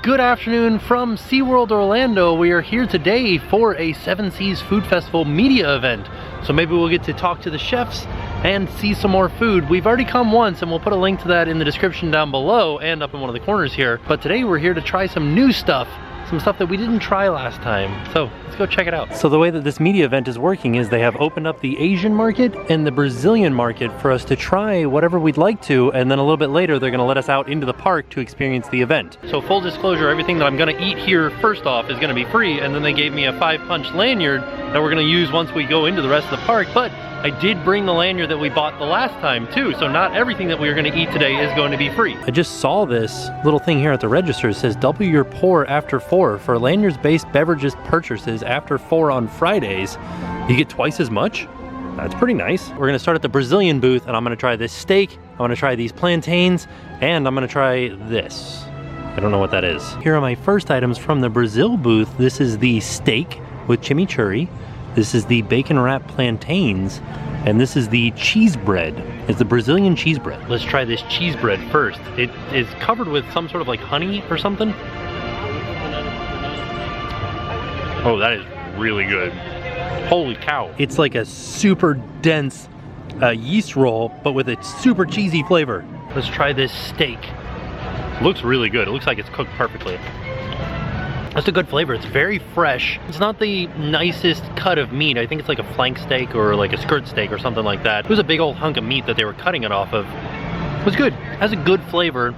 Good afternoon from SeaWorld Orlando. We are here today for a Seven Seas Food Festival media event. So maybe we'll get to talk to the chefs and see some more food. We've already come once and we'll put a link to that in the description down below and up in one of the corners here. But today we're here to try some new stuff. Some stuff that we didn't try last time. So let's go check it out. So the way that this media event is working is they have opened up the Asian market and the Brazilian market for us to try whatever we'd like to, and then a little bit later they're gonna let us out into the park to experience the event. So full disclosure, everything that I'm gonna eat here first off is gonna be free, and then they gave me a 5-punch lanyard that we're gonna use once we go into the rest of the park. But I did bring the lanyard that we bought the last time too, so not everything that we are going to eat today is going to be free. I just saw this little thing here at the register. It says double your pour after 4. For lanyards-based beverages purchases after 4 on Fridays, you get twice as much? That's pretty nice. We're going to start at the Brazilian booth, and I'm going to try this steak, I'm going to try these plantains, and I'm going to try this. I don't know what that is. Here are my first items from the Brazil booth. This is the steak with chimichurri. This is the bacon wrapped plantains, and this is the cheese bread. It's the Brazilian cheese bread. Let's try this cheese bread first. It is covered with some sort of like honey or something. Oh, that is really good. Holy cow. It's like a super dense yeast roll, but with a super cheesy flavor. Let's try this steak. Looks really good. It looks like it's cooked perfectly. That's a good flavor. It's very fresh. It's not the nicest cut of meat. I think it's like a flank steak or like a skirt steak or something like that. It was a big old hunk of meat that they were cutting it off of. It was good. It has a good flavor.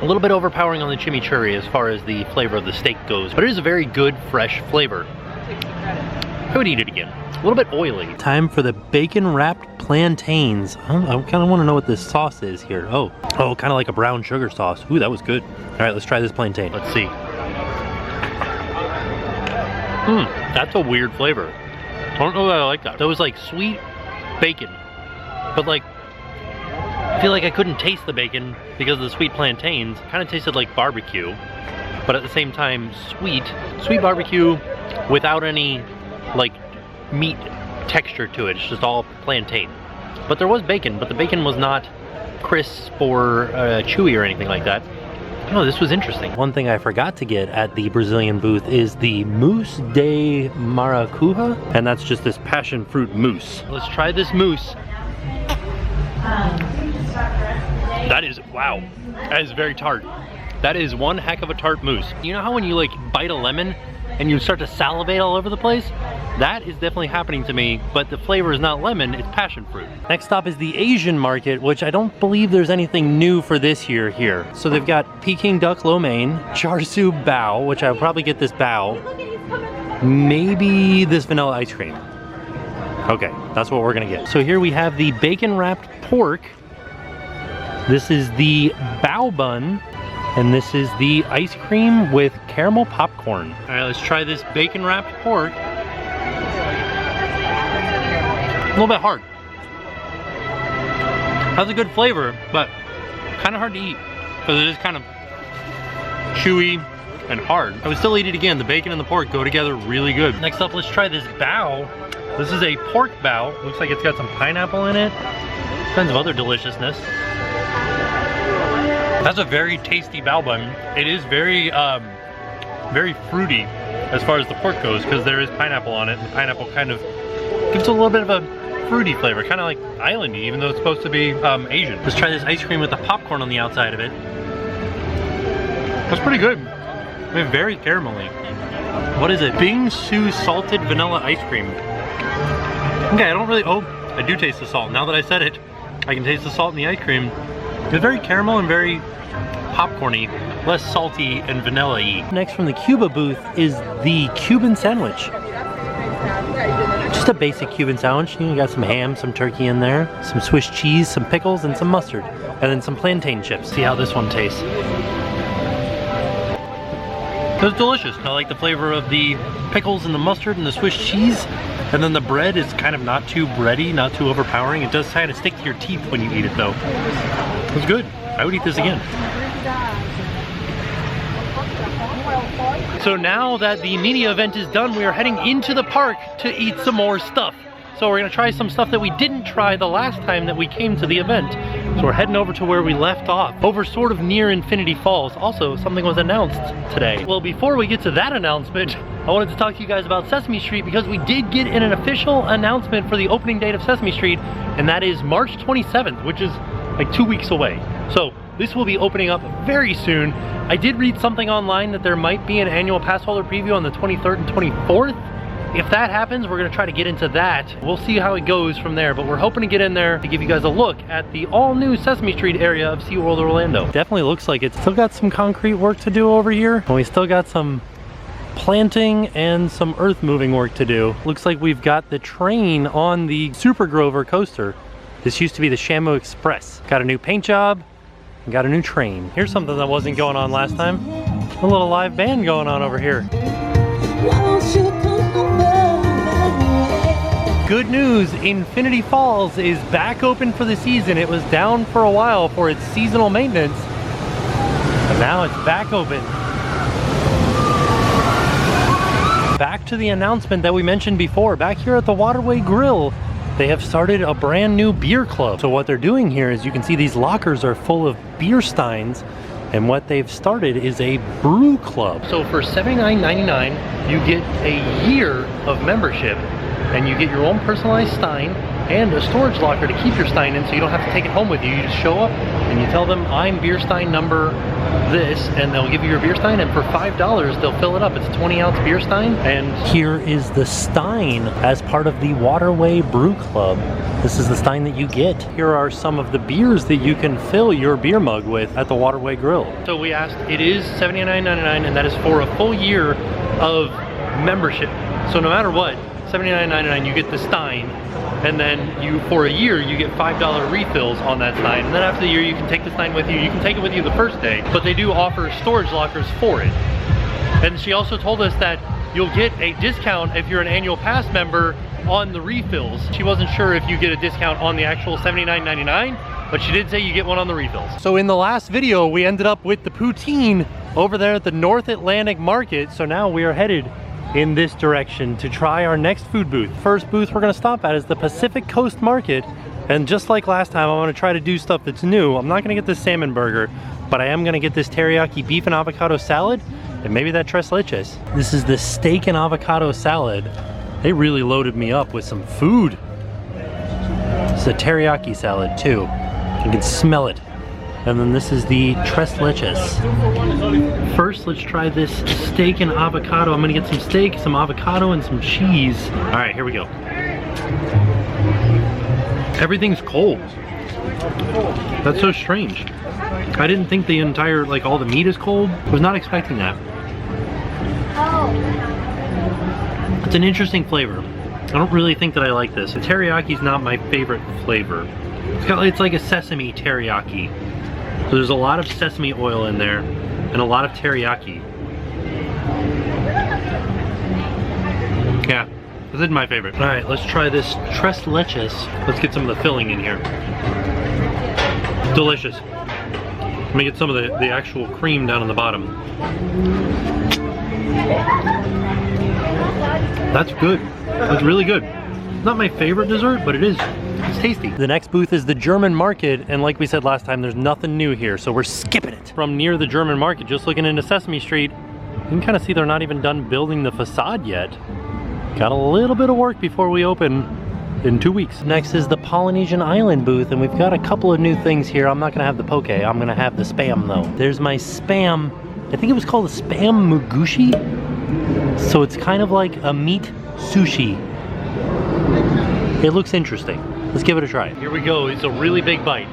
A little bit overpowering on the chimichurri as far as the flavor of the steak goes, but it is a very good, fresh flavor. I would eat it again. A little bit oily. Time for the bacon wrapped plantains. I kind of want to know what this sauce is here. Oh, kind of like a brown sugar sauce. Ooh, that was good. All right, let's try this plantain. Let's see. That's a weird flavor. I don't know that I like that. That was like sweet bacon, but like, I feel like I couldn't taste the bacon because of the sweet plantains. Kind of tasted like barbecue, but at the same time sweet barbecue without any like meat texture to it. It's just all plantain. But there was bacon, but the bacon was not crisp or chewy or anything like that. Oh, this was interesting. One thing I forgot to get at the Brazilian booth is the Mousse de Maracuja, and that's just this passion fruit mousse. Let's try this mousse. That is, wow, that is very tart. That is one heck of a tart mousse. You know how when you like bite a lemon and you start to salivate all over the place? That is definitely happening to me, but the flavor is not lemon, it's passion fruit. Next stop is the Asian market, which I don't believe there's anything new for this year here. So they've got Peking duck lo mein, char siu bao, which I'll probably get this bao, maybe this vanilla ice cream. Okay, that's what we're gonna get. So here we have the bacon wrapped pork. This is the Bao Bun, and this is the ice cream with caramel popcorn. All right, let's try this bacon wrapped pork. A little bit hard. Has a good flavor, but kind of hard to eat because it is kind of chewy and hard. I would still eat it again. The bacon and the pork go together really good. Next up, let's try this bao. This is a pork bao. Looks like it's got some pineapple in it. Tons of other deliciousness. That's a very tasty bao bun. It is very, very fruity as far as the pork goes because there is pineapple on it, and the pineapple kind of gives a little bit of a fruity flavor, kind of like islandy, even though it's supposed to be Asian. Let's try this ice cream with the popcorn on the outside of it. That's pretty good. I mean, very caramelly. What is it? Bingsu salted vanilla ice cream. Okay, I don't really, oh, I do taste the salt. Now that I said it, I can taste the salt in the ice cream. It's very caramel and very popcorny, less salty and vanilla-y. Next from the Cuba booth is the Cuban Sandwich. Just a basic Cuban sandwich. You got some ham, some turkey in there, some Swiss cheese, some pickles, and some mustard. And then some plantain chips. See how this one tastes. It's delicious. I like the flavor of the pickles and the mustard and the Swiss cheese. And then the bread is kind of not too bready, not too overpowering. It does kind of stick to your teeth when you eat it though. It's good. I would eat this again. So now that the media event is done, we are heading into the park to eat some more stuff. So we're gonna try some stuff that we didn't try the last time that we came to the event. So we're heading over to where we left off, over sort of near Infinity Falls. Also, something was announced today. Well, before we get to that announcement, I wanted to talk to you guys about Sesame Street because we did get an official announcement for the opening date of Sesame Street, and that is March 27th, which is like 2 weeks away. So this will be opening up very soon. I did read something online that there might be an annual pass holder preview on the 23rd and 24th. If that happens, we're gonna try to get into that. We'll see how it goes from there, but we're hoping to get in there to give you guys a look at the all-new Sesame Street area of SeaWorld Orlando. Definitely looks like it's still got some concrete work to do over here, and we still got some planting and some earth moving work to do. Looks like we've got the train on the Super Grover coaster. This used to be the Shamu Express. Got a new paint job and got a new train. Here's something that wasn't going on last time. A little live band going on over here. Good news, Infinity Falls is back open for the season. It was down for a while for its seasonal maintenance, but now it's back open. Back to the announcement that we mentioned before, back here at the Waterway Grill, they have started a brand new beer club. So what they're doing here is you can see these lockers are full of beer steins, and what they've started is a brew club. So for $79.99, you get a year of membership, and you get your own personalized stein and a storage locker to keep your stein in, so you don't have to take it home with you. You just show up and you tell them, I'm beer stein number this, and they'll give you your beer stein, and for $5 they'll fill it up. It's a 20-ounce beer stein. And here is the stein as part of the Waterway Brew Club. This is the stein that you get. Here are some of the beers that you can fill your beer mug with at the Waterway Grill. So we asked, it is $79.99, and that is for a full year of membership. So no matter what, $79.99 you get the stein, and then for a year you get $5 refills on that stein, and then after the year you can take the stein with you. You can take it with you the first day, but they do offer storage lockers for it. And she also told us that you'll get a discount if you're an annual pass member on the refills. She wasn't sure if you get a discount on the actual $79.99, but she did say you get one on the refills. So in the last video we ended up with the poutine over there at the North Atlantic Market, so now we are headed in this direction to try our next food booth. First booth we're gonna stop at is the Pacific Coast Market, and just like last time, I'm gonna try to do stuff that's new. I'm not gonna get this salmon burger, but I am gonna get this teriyaki beef and avocado salad, and maybe that tres leches. This is the steak and avocado salad. They really loaded me up with some food. It's a teriyaki salad too. You can smell it. And then this is the tres leches. First, let's try this steak and avocado. I'm gonna get some steak, some avocado, and some cheese. All right, here we go. Everything's cold. That's so strange. I didn't think the entire, like all the meat is cold. I was not expecting that. It's an interesting flavor. I don't really think that I like this. The teriyaki's not my favorite flavor. It's like a sesame teriyaki. So there's a lot of sesame oil in there and a lot of teriyaki. Yeah, this isn't my favorite. All right, let's try this tres leches. Let's get some of the filling in here. Delicious. Let me get some of the actual cream down on the bottom. That's good. That's really good. Not my favorite dessert, but it's tasty. The next booth is the German market, and like we said last time, there's nothing new here, so we're skipping it. From near the German market, just looking into Sesame Street, you can kind of see they're not even done building the facade yet. Got a little bit of work before we open in 2 weeks. Next is the Polynesian Island booth, and we've got a couple of new things here. I'm not gonna have the poke, I'm gonna have the Spam though. There's my Spam, I think it was called a Spam Mugushi. So it's kind of like a meat sushi. It looks interesting. Let's give it a try. Here we go, it's a really big bite.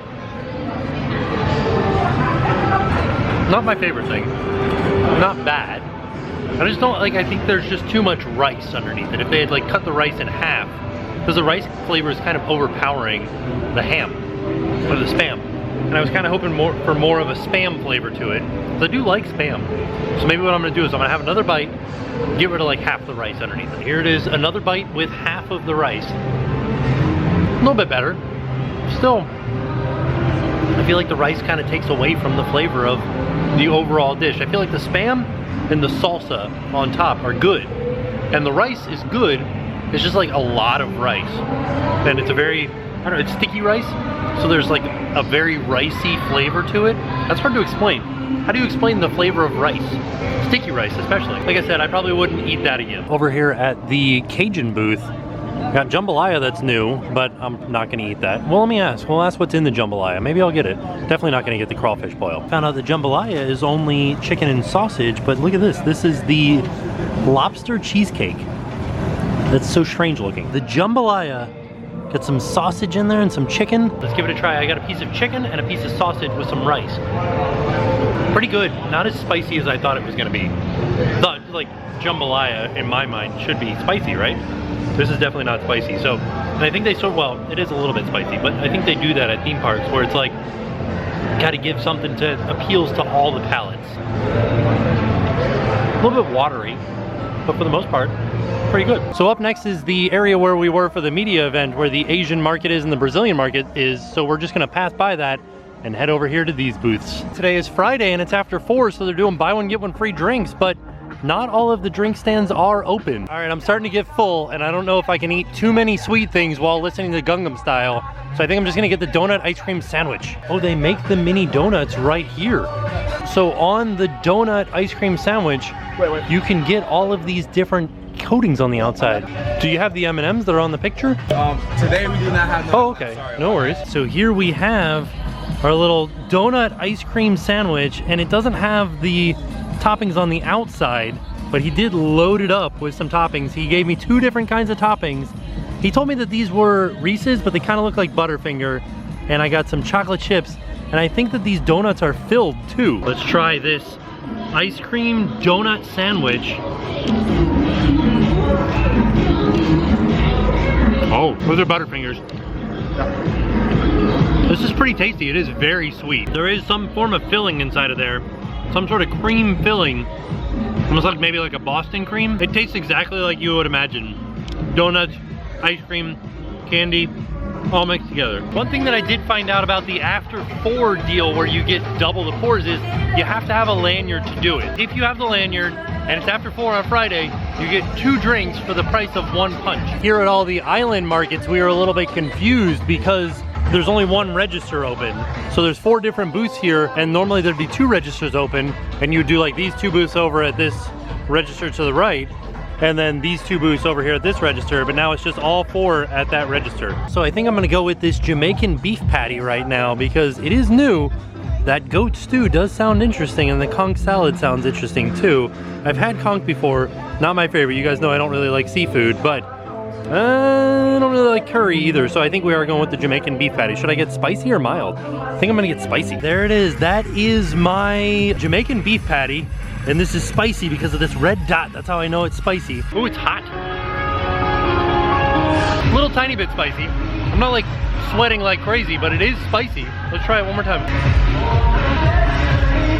Not my favorite thing. Not bad. I just don't like, I think there's just too much rice underneath it. If they had like cut the rice in half, because the rice flavor is kind of overpowering the ham, or the Spam. And I was kind of hoping for more of a Spam flavor to it. Because I do like Spam. So maybe what I'm gonna do is I'm gonna have another bite, get rid of like half the rice underneath it. Here it is, another bite with half of the rice. A little bit better. Still, I feel like the rice kind of takes away from the flavor of the overall dish. I feel like the Spam and the salsa on top are good. And the rice is good, It's just like a lot of rice. And it's a very, I don't know, it's sticky rice. So there's like a very ricey flavor to it. That's hard to explain. How do you explain the flavor of rice? Sticky rice especially. Like I said, I probably wouldn't eat that again. Over here at the Cajun booth, got jambalaya that's new, but I'm not gonna eat that. Well, let me ask. We'll ask what's in the jambalaya. Maybe I'll get it. Definitely not gonna get the crawfish boil. Found out the jambalaya is only chicken and sausage, but look at this. This is the lobster cheesecake. That's so strange looking. The jambalaya got some sausage in there and some chicken. Let's give it a try. I got a piece of chicken and a piece of sausage with some rice. Pretty good. Not as spicy as I thought it was gonna be. Like jambalaya, in my mind, should be spicy, right? This is definitely not spicy. So, and I think they well, it is a little bit spicy, but I think they do that at theme parks where it's like, gotta give something that appeals to all the palates. A little bit watery, but for the most part, pretty good. So up next is the area where we were for the media event, where the Asian market is and the Brazilian market is. So we're just gonna pass by that and head over here to these booths. Today is Friday and it's after 4, so they're doing buy one, get one free drinks, but not all of the drink stands are open. All right, I'm starting to get full and I don't know if I can eat too many sweet things while listening to Gangnam Style. So I think I'm just gonna get the donut ice cream sandwich. Oh, they make the mini donuts right here. So on the donut ice cream sandwich, you can get all of these different coatings on the outside. Do you have the M&Ms that are on the picture? Today we do not have no. Oh, okay, no worries. So here we have our little donut ice cream sandwich, and it doesn't have the toppings on the outside, but he did load it up with some toppings. He gave me 2 different kinds of toppings. He told me that these were Reese's, but they kind of look like Butterfinger, and I got some chocolate chips, and I think that these donuts are filled too. Let's try this ice cream donut sandwich. Oh, those are Butterfingers. This is pretty tasty. It is very sweet. There is some form of filling inside of there. Some sort of cream filling. Almost like maybe like a Boston cream. It tastes exactly like you would imagine. Donuts, ice cream, candy, all mixed together. One thing that I did find out about the after 4 deal where you get double the pours is you have to have a lanyard to do it. If you have the lanyard and it's after 4 on Friday, you get 2 drinks for the price of 1 punch. Here at all the island markets, we were a little bit confused because there's only 1 register open. So there's 4 different booths here, and normally there'd be 2 registers open, and you do like these 2 booths over at this register to the right, and then these 2 booths over here at this register, but now it's just all 4 at that register. So I think I'm gonna go with this Jamaican beef patty right now because it is new. That goat stew does sound interesting, and the conch salad sounds interesting too. I've had conch before, not my favorite. You guys know I don't really like seafood, but I don't really like curry either, so I think we are going with the Jamaican beef patty. Should I get spicy or mild? I think I'm gonna get spicy. There it is. That is my Jamaican beef patty, and this is spicy because of this red dot. That's how I know it's spicy. Ooh, it's hot. A little tiny bit spicy. I'm not like sweating like crazy, but it is spicy. Let's try it one more time.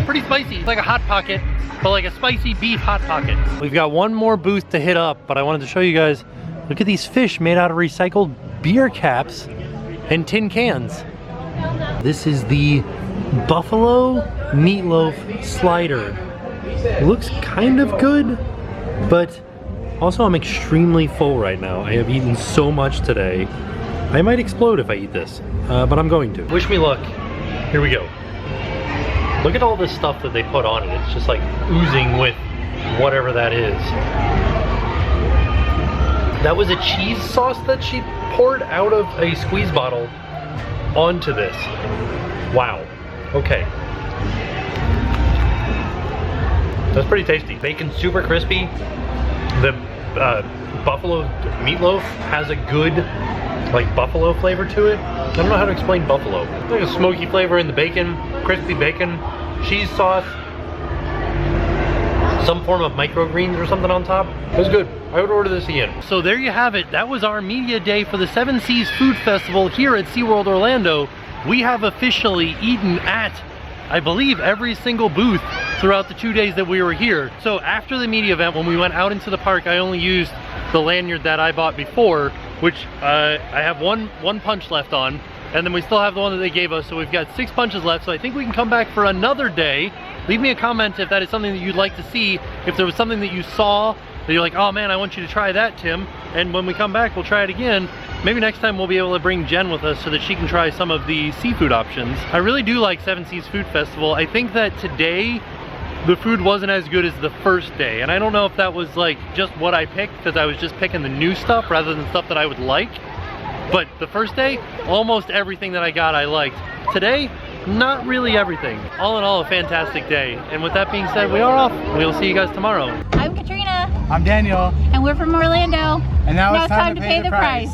Pretty spicy. It's like a Hot Pocket, but like a spicy beef Hot Pocket. We've got 1 more booth to hit up, but I wanted to show you guys. Look at these fish made out of recycled beer caps and tin cans. This is the Buffalo Meatloaf Slider. Looks kind of good, but also I'm extremely full right now. I have eaten so much today. I might explode if I eat this, but I'm going to. Wish me luck. Here we go. Look at all this stuff that they put on it. It's just like oozing with whatever that is. That was a cheese sauce that she poured out of a squeeze bottle onto this. Wow. Okay. That's pretty tasty. Bacon's super crispy. The buffalo meatloaf has a good like buffalo flavor to it. I don't know how to explain buffalo. Like a smoky flavor in the bacon, crispy bacon, cheese sauce, some form of microgreens or something on top. It was good. I would order this again. So there you have it. That was our media day for the 7 Seas Food Festival here at SeaWorld Orlando. We have officially eaten at, I believe, every single booth throughout the 2 days that we were here. So after the media event, when we went out into the park, I only used the lanyard that I bought before, which I have one punch left on, and then we still have the one that they gave us, so we've got 6 punches left. So I think we can come back for another day. Leave me a comment if that is something that you'd like to see. If there was something that you saw that you're like, oh man, I want you to try that, Tim. and when we come back, we'll try it again. Maybe next time we'll be able to bring Jen with us so that she can try some of the seafood options. I really do like Seven Seas Food Festival. I think that today, the food wasn't as good as the first day. And I don't know if that was like just what I picked because I was just picking the new stuff rather than stuff that I would like. But the first day, almost everything that I got I liked. Today, not really everything. All in all, a fantastic day. And with that being said, we are off. We'll see you guys tomorrow. I'm Katrina. I'm Daniel. And we're from Orlando. And now it's time to pay the price.